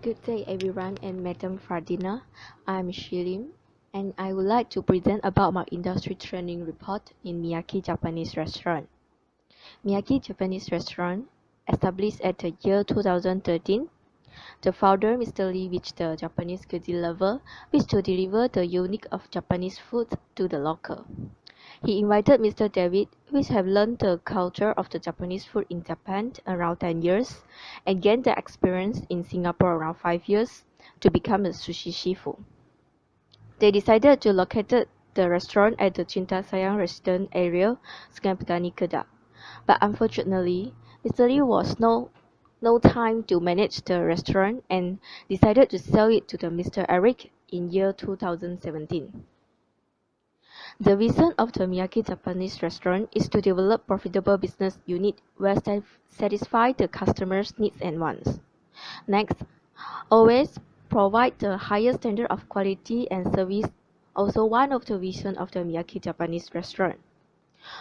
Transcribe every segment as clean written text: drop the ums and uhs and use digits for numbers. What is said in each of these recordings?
Good day everyone and Madam Fardina. I'm Shi Lim and I would like to present about my industry training report in Miyake Japanese Restaurant. Miyake Japanese Restaurant, established at the year 2013, the founder Mr. Lee reached the Japanese cuisine level, which to deliver the unique of Japanese food to the local. He invited Mr. David, who have learned the culture of the Japanese food in Japan around 10 years and gained the experience in Singapore around 5 years, to become a sushi shifu. They decided to locate the restaurant at the Cinta Sayang resident area, Sungai Petani, Kedah. But unfortunately, Mr. Lee was no time to manage the restaurant and decided to sell it to the Mr. Eric in year 2017. The vision of the Miyake Japanese Restaurant is to develop profitable business unit where satisfy the customers' needs and wants. Next, always provide the highest standard of quality and service, also one of the vision of the Miyake Japanese Restaurant.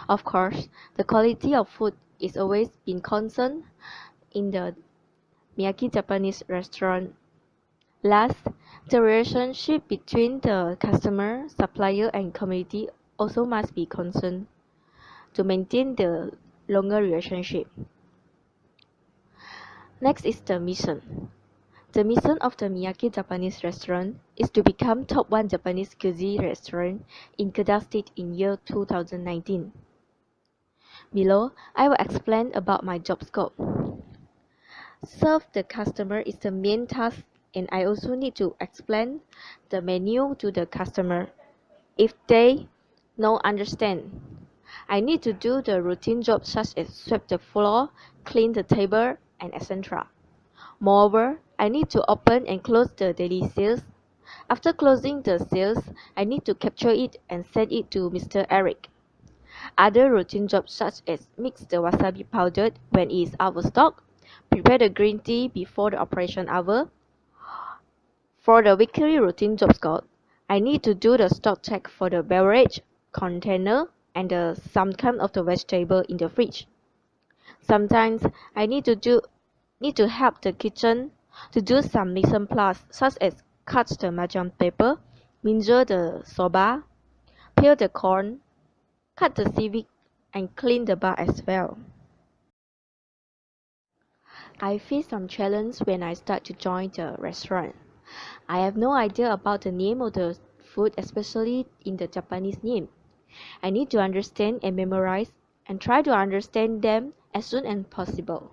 Of course, the quality of food is always been concerned in the Miyake Japanese Restaurant. Last, the relationship between the customer, supplier, and community also must be concerned to maintain the longer relationship. Next is the mission. The mission of the Miyake Japanese Restaurant is to become top 1 Japanese cuisine restaurant in Kedah State in year 2019. Below, I will explain about my job scope. Serve the customer is the main task, and I also need to explain the menu to the customer. If they don't understand, I need to do the routine jobs such as sweep the floor, clean the table, and etc. Moreover, I need to open and close the daily sales. After closing the sales, I need to capture it and send it to Mr. Eric. Other routine jobs such as mix the wasabi powder when it is out of stock, prepare the green tea before the operation hour. For the weekly routine job scope, I need to do the stock check for the beverage, container, and some kind of the vegetable in the fridge. Sometimes I need to help the kitchen to do some mise en place, such as cut the mahjong paper, measure the soba, peel the corn, cut the seaweed, and clean the bar as well. I faced some challenge when I start to join the restaurant. I have no idea about the name of the food, especially in the Japanese name. I need to understand and memorize and try to understand them as soon as possible.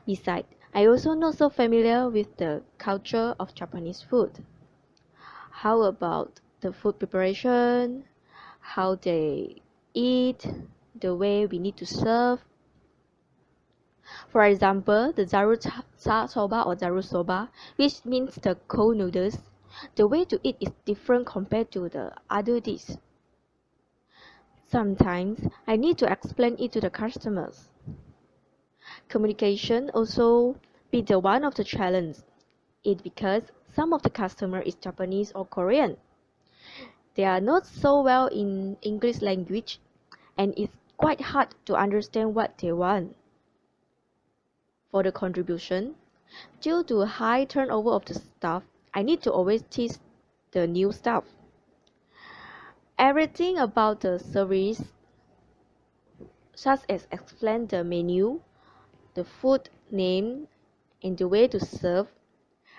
Besides, I also not so familiar with the culture of Japanese food. How about the food preparation, how they eat, the way we need to serve. For example, the soba or zaru soba, which means the cold noodles, the way to eat is different compared to the other dish. Sometimes I need to explain it to the customers. Communication also be the one of the challenge. It because some of the customer is Japanese or Korean. They are not so well in English language, and it's quite hard to understand what they want. For the contribution, due to high turnover of the staff, I need to always teach the new staff. Everything about the service, such as explain the menu, the food name, and the way to serve,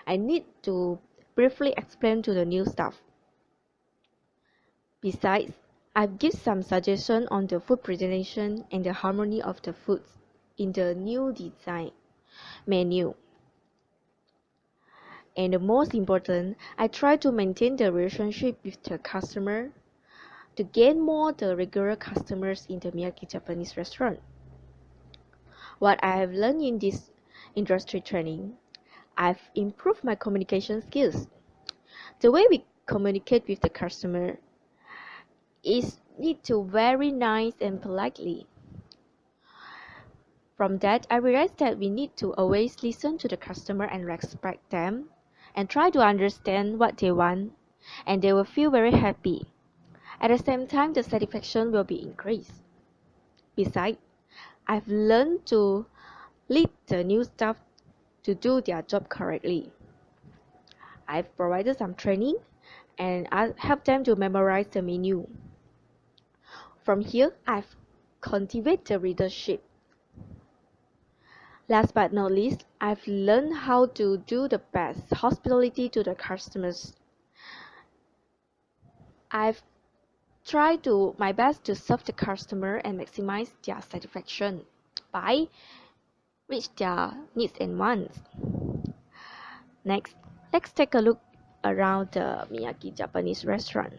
I need to briefly explain to the new staff. Besides, I've given some suggestions on the food presentation and the harmony of the foods in the new design menu. And the most important, I try to maintain the relationship with the customer to gain more the regular customers in the Miyake Japanese Restaurant. What I have learned in this industry training, I've improved my communication skills. The way we communicate with the customer is need to very nice and politely. From that, I realized that we need to always listen to the customer and respect them and try to understand what they want, and they will feel very happy. At the same time, the satisfaction will be increased. Besides, I've learned to lead the new staff to do their job correctly. I've provided some training and I help them to memorize the menu. From here, I've cultivated the readership. Last but not least, I've learned how to do the best hospitality to the customers. I've tried to my best to serve the customer and maximize their satisfaction by reach their needs and wants. Next, let's take a look around the Miyake Japanese restaurant.